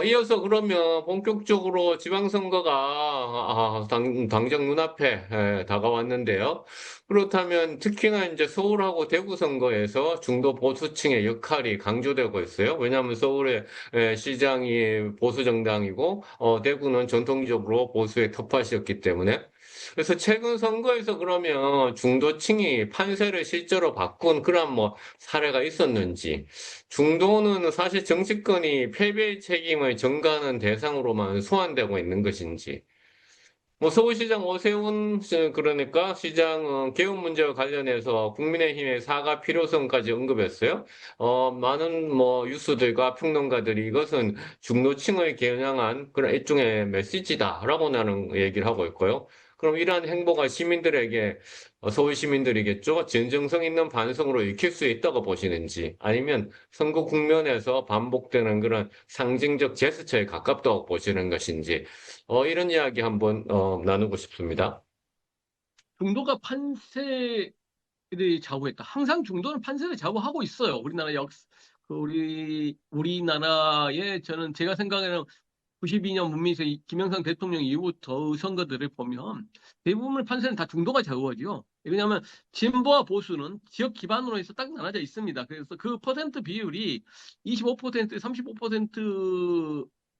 이어서 그러면 본격적으로 지방선거가 당장 눈앞에 다가왔는데요. 그렇다면 특히나 이제 서울하고 대구 선거에서 중도 보수층의 역할이 강조되고 있어요. 왜냐하면 서울의 시장이 보수 정당이고 대구는 전통적으로 보수의 텃밭이었기 때문에. 그래서 최근 선거에서 그러면 중도층이 판세를 실제로 바꾼 그런 뭐 사례가 있었는지, 중도는 사실 정치권이 패배의 책임을 전가하는 대상으로만 소환되고 있는 것인지, 뭐 서울시장 오세훈 그러니까 시장은 개헌 문제와 관련해서 국민의힘의 사과 필요성까지 언급했어요. 많은 뭐 뉴스들과 평론가들이 이것은 중도층을 겨냥한 그런 일종의 메시지다라고 나는 얘기를 하고 있고요. 그럼 이러한 행보가 시민들에게 서울 시민들이겠죠. 진정성 있는 반성으로 익힐 수 있다고 보시는지, 아니면 선거 국면에서 반복되는 그런 상징적 제스처에 가깝다고 보시는 것인지, 이런 이야기 한번 나누고 싶습니다. 중도가 판세를 좌우했다. 항상 중도는 판세를 좌우하고 있어요. 우리나라의 저는 제가 생각에는 92년 문민세 김영삼 대통령 이후부터 선거들을 보면 대부분의 판세는 다 중도가 좌우하죠. 왜냐하면 진보와 보수는 지역 기반으로 해서 딱 나눠져 있습니다. 그래서 그 퍼센트 비율이 25%,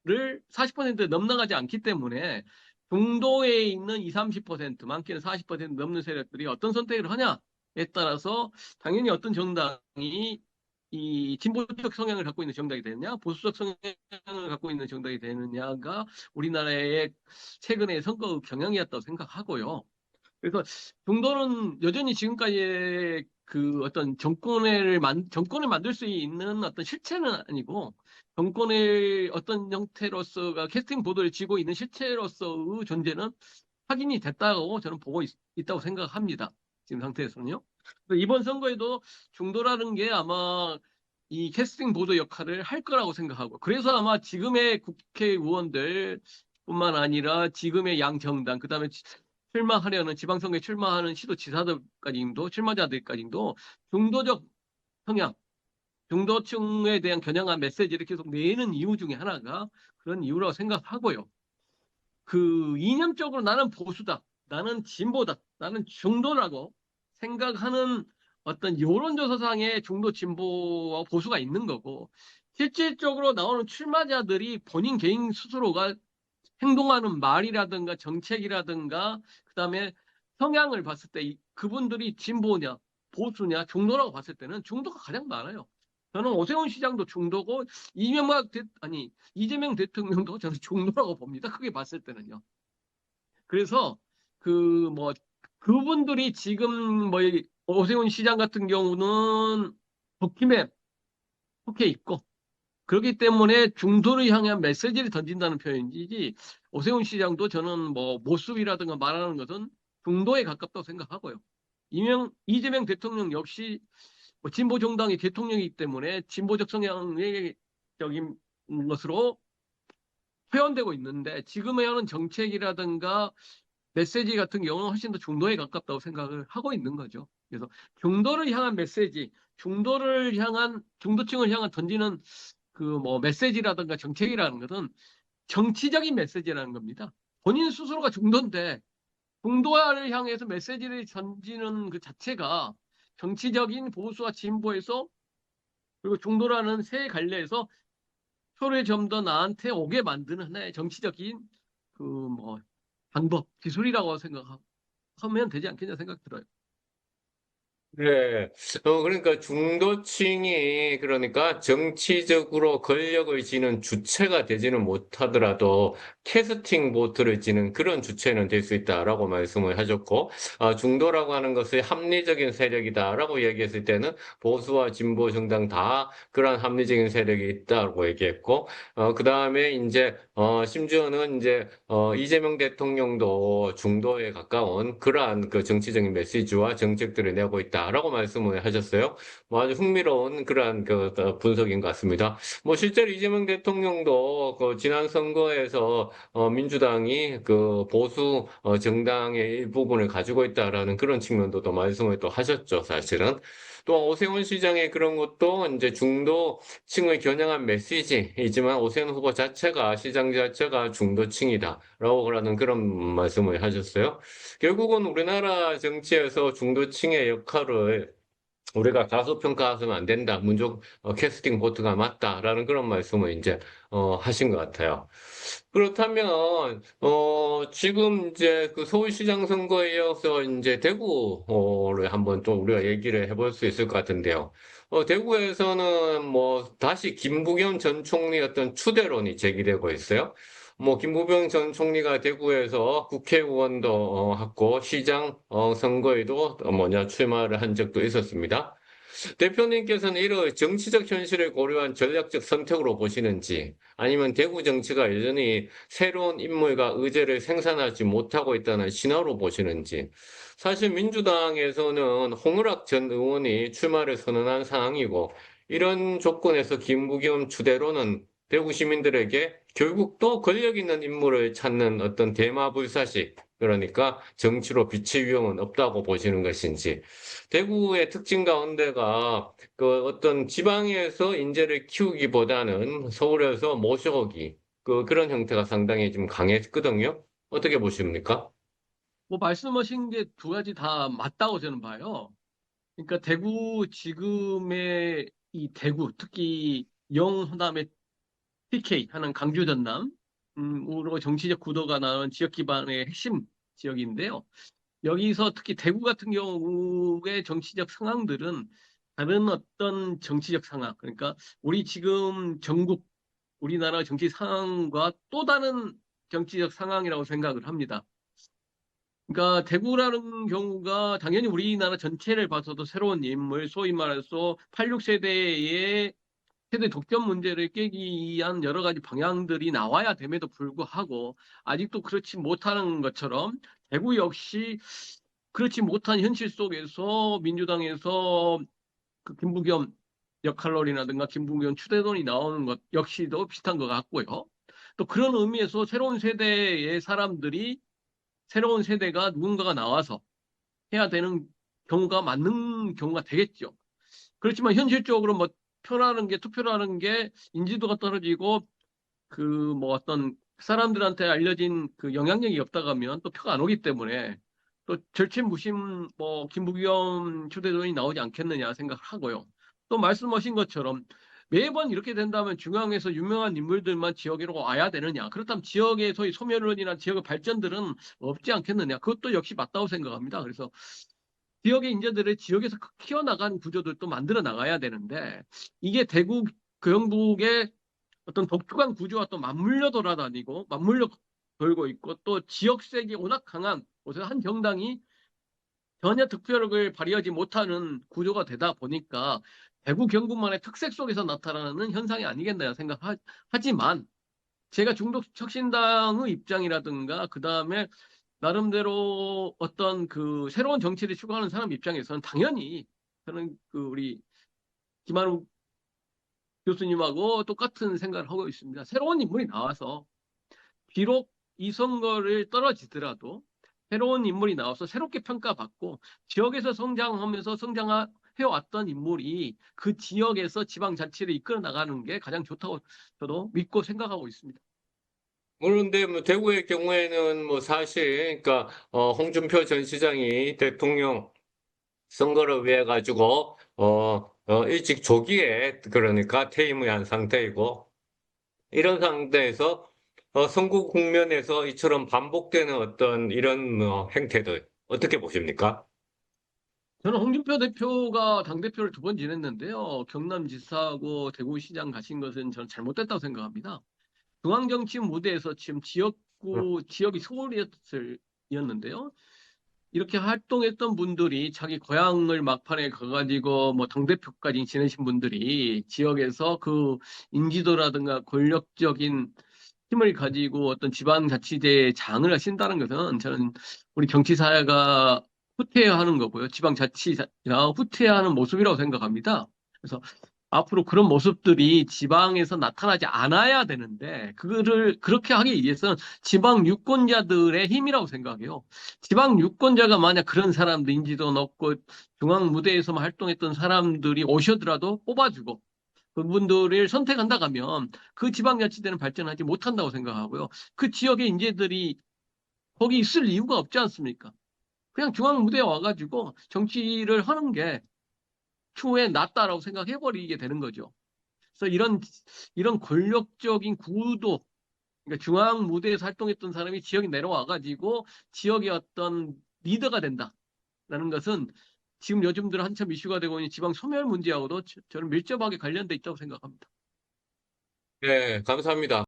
35%를 40% 넘나가지 않기 때문에 중도에 있는 20, 30%, 많게는 40% 넘는 세력들이 어떤 선택을 하냐에 따라서 당연히 어떤 정당이 이 진보적 성향을 갖고 있는 정당이 되느냐, 보수적 성향을 갖고 있는 정당이 되느냐가 우리나라의 최근의 선거 경향이었다고 생각하고요. 그래서 중도는 여전히 지금까지의 그 어떤 정권을 만들 수 있는 어떤 실체는 아니고, 정권의 어떤 형태로서가 캐스팅 보도를 쥐고 있는 실체로서의 존재는 확인이 됐다고 저는 보고 있다고 생각합니다. 지금 상태에서는요. 이번 선거에도 중도라는 게 아마 이 캐스팅 보도 역할을 할 거라고 생각하고, 그래서 아마 지금의 국회의원들 뿐만 아니라 지금의 양 정당, 그다음에 출마하려는 지방선거에 출마하는 시도지사들까지도 출마자들까지도 중도적 성향, 중도층에 대한 겨냥한 메시지를 계속 내는 이유 중에 하나가 그런 이유라고 생각하고요. 그 이념적으로 나는 보수다, 나는 진보다, 나는 중도라고 생각하는 어떤 여론조사상의 중도 진보와 보수가 있는 거고, 실질적으로 나오는 출마자들이 본인 개인 스스로가 행동하는 말이라든가 정책이라든가 그다음에 성향을 봤을 때 그분들이 진보냐 보수냐 중도라고 봤을 때는 중도가 가장 많아요. 저는 오세훈 시장도 중도고 이재명 대통령도 저는 중도라고 봅니다. 크게 봤을 때는요. 그래서 그 뭐 그분들이 지금 뭐 오세훈 시장 같은 경우는 국힘에 속해 있고, 그렇기 때문에 중도를 향한 메시지를 던진다는 표현이지, 오세훈 시장도 저는 뭐 모습이라든가 말하는 것은 중도에 가깝다고 생각하고요. 이재명 대통령 역시 뭐 진보 정당의 대통령이기 때문에 진보적 성향의 적인 것으로 표현되고 있는데, 지금 해오는 정책이라든가 메시지 같은 경우는 훨씬 더 중도에 가깝다고 생각을 하고 있는 거죠. 그래서 중도를 향한 메시지, 중도층을 향한 던지는 그 뭐 메시지라든가 정책이라는 것은 정치적인 메시지라는 겁니다. 본인 스스로가 중도인데 중도화를 향해서 메시지를 던지는 그 자체가 정치적인 보수와 진보에서, 그리고 중도라는 새 갈래에서 표를 좀 더 나한테 오게 만드는 하나의 정치적인 그 뭐 방법, 기술이라고 생각하면 되지 않겠냐 생각 들어요. 네. 그러니까 중도층이 그러니까 정치적으로 권력을 쥐는 주체가 되지는 못하더라도 캐스팅 보트를 쥐는 그런 주체는 될 수 있다라고 말씀을 하셨고, 중도라고 하는 것이 합리적인 세력이다라고 얘기했을 때는 보수와 진보 정당 다 그런 합리적인 세력이 있다고 얘기했고, 그 다음에 이제, 심지어는 이제, 이재명 대통령도 중도에 가까운 그러한 그 정치적인 메시지와 정책들을 내고 있다라고 말씀을 하셨어요. 뭐 아주 흥미로운 그러한 그 분석인 것 같습니다. 뭐 실제로 이재명 대통령도 그 지난 선거에서 민주당이 그 보수 정당의 일부분을 가지고 있다라는 그런 측면도 또 말씀을 또 하셨죠, 사실은. 또 오세훈 시장의 그런 것도 이제 중도층을 겨냥한 메시지이지만 오세훈 후보 자체가 시장 자체가 중도층이다라고 하는 그런 말씀을 하셨어요. 결국은 우리나라 정치에서 중도층의 역할을 우리가 가소평가해서는 안 된다. 캐스팅 보트가 맞다라는 그런 말씀을 이제 하신 것 같아요. 그렇다면 지금 이제 그 서울시장 선거에 이어서 이제 대구를 한번 좀 우리가 얘기를 해볼 수 있을 것 같은데요. 대구에서는 뭐 다시 김부겸 전 총리 어떤 추대론이 제기되고 있어요. 뭐 김부겸 전 총리가 대구에서 국회의원도 하고 시장 선거에도 출마를 한 적도 있었습니다. 대표님께서는 이런 정치적 현실을 고려한 전략적 선택으로 보시는지, 아니면 대구 정치가 여전히 새로운 인물과 의제를 생산하지 못하고 있다는 신호로 보시는지. 사실 민주당에서는 홍은학 전 의원이 출마를 선언한 상황이고, 이런 조건에서 김부겸 추대로는 대구 시민들에게 결국 또 권력 있는 인물을 찾는 어떤 대마불사식, 그러니까 정치로 빛의 위험은 없다고 보시는 것인지. 대구의 특징 가운데가 그 어떤 지방에서 인재를 키우기보다는 서울에서 모셔오기, 그런 형태가 상당히 좀 강했거든요. 어떻게 보십니까? 뭐 말씀하신 게 두 가지 다 맞다고 저는 봐요. 그러니까 대구 지금의 이 대구 특히 영호남의 TK 하는 강주 전남 으로 정치적 구도가 나온 지역 기반의 핵심 지역인데요. 여기서 특히 대구 같은 경우의 정치적 상황들은 다른 어떤 정치적 상황, 그러니까 우리 지금 전국 우리나라 정치 상황과 또 다른 정치적 상황이라고 생각을 합니다. 그러니까 대구라는 경우가 당연히 우리나라 전체를 봐서도 새로운 인물, 소위 말해서 86세대의 세대 독점 문제를 깨기 위한 여러 가지 방향들이 나와야 됨에도 불구하고 아직도 그렇지 못하는 것처럼 대구 역시 그렇지 못한 현실 속에서 민주당에서 그 김부겸 역할론이라든가 김부겸 추대론이 나오는 것 역시도 비슷한 것 같고요. 또 그런 의미에서 새로운 세대의 사람들이 새로운 세대가 누군가가 나와서 해야 되는 경우가 맞는 경우가 되겠죠. 그렇지만 현실적으로 뭐 투표라는 게 인지도가 떨어지고 그 뭐 어떤 사람들한테 알려진 그 영향력이 없다가 하면 또 표가 안 오기 때문에 또 절친무심 뭐 김부겸 추대전이 나오지 않겠느냐 생각하고요. 또 말씀하신 것처럼 매번 이렇게 된다면 중앙에서 유명한 인물들만 지역으로 와야 되느냐. 그렇다면 지역의 소위 소멸론이나 지역의 발전들은 없지 않겠느냐. 그것도 역시 맞다고 생각합니다. 그래서 지역의 인재들을 지역에서 키워나가는 구조들도 만들어 나가야 되는데 이게 대구 경북의 어떤 독특한 구조와 또 맞물려 돌아다니고 맞물려 돌고 있고 또 지역색이 워낙 강한 곳에 한 정당이 전혀 득표력을 발휘하지 못하는 구조가 되다 보니까 대구 경북만의 특색 속에서 나타나는 현상이 아니겠나 생각하지만 제가 중도혁신당의 입장이라든가 그 다음에 나름대로 어떤 그 새로운 정치를 추구하는 사람 입장에서는 당연히 저는 그 우리 김한우 교수님하고 똑같은 생각을 하고 있습니다. 새로운 인물이 나와서 비록 이 선거를 떨어지더라도 새로운 인물이 나와서 새롭게 평가받고 지역에서 성장하면서 성장해왔던 인물이 그 지역에서 지방자치를 이끌어 나가는 게 가장 좋다고 저도 믿고 생각하고 있습니다. 그런데 뭐 대구의 경우에는 뭐 사실 그러니까 홍준표 전 시장이 대통령 선거를 위해 가지고 일찍 조기에 그러니까 퇴임을 한 상태이고 이런 상태에서 선거 국면에서 이처럼 반복되는 어떤 이런 행태들 어떻게 보십니까? 저는 홍준표 대표가 당대표를 두 번 지냈는데요. 경남지사하고 대구시장 가신 것은 저는 잘못됐다고 생각합니다. 중앙정치 무대에서 지금 지역이 서울이었는데요. 이렇게 활동했던 분들이 자기 고향을 막판에 가가지고 뭐 당대표까지 지내신 분들이 지역에서 그 인지도라든가 권력적인 힘을 가지고 어떤 지방자치제의 장을 하신다는 것은 저는 우리 정치사회가 후퇴해야 하는 거고요. 지방자치가 후퇴해야 하는 모습이라고 생각합니다. 그래서 앞으로 그런 모습들이 지방에서 나타나지 않아야 되는데, 그거를 그렇게 하기 위해서는 지방 유권자들의 힘이라고 생각해요. 지방 유권자가 만약 그런 사람들, 인지도 높고 중앙 무대에서만 활동했던 사람들이 오셔더라도 뽑아주고, 그분들을 선택한다 하면 그 지방자치제는 발전하지 못한다고 생각하고요. 그 지역의 인재들이 거기 있을 이유가 없지 않습니까? 그냥 중앙 무대에 와가지고 정치를 하는 게 추후에 낫다라고 생각해버리게 되는 거죠. 그래서 이런 권력적인 구도, 그러니까 중앙 무대에서 활동했던 사람이 지역에 내려와가지고 지역의 어떤 리더가 된다라는 것은 지금 요즘 들어 한참 이슈가 되고 있는 지방 소멸 문제하고도 저는 밀접하게 관련돼 있다고 생각합니다. 네, 감사합니다.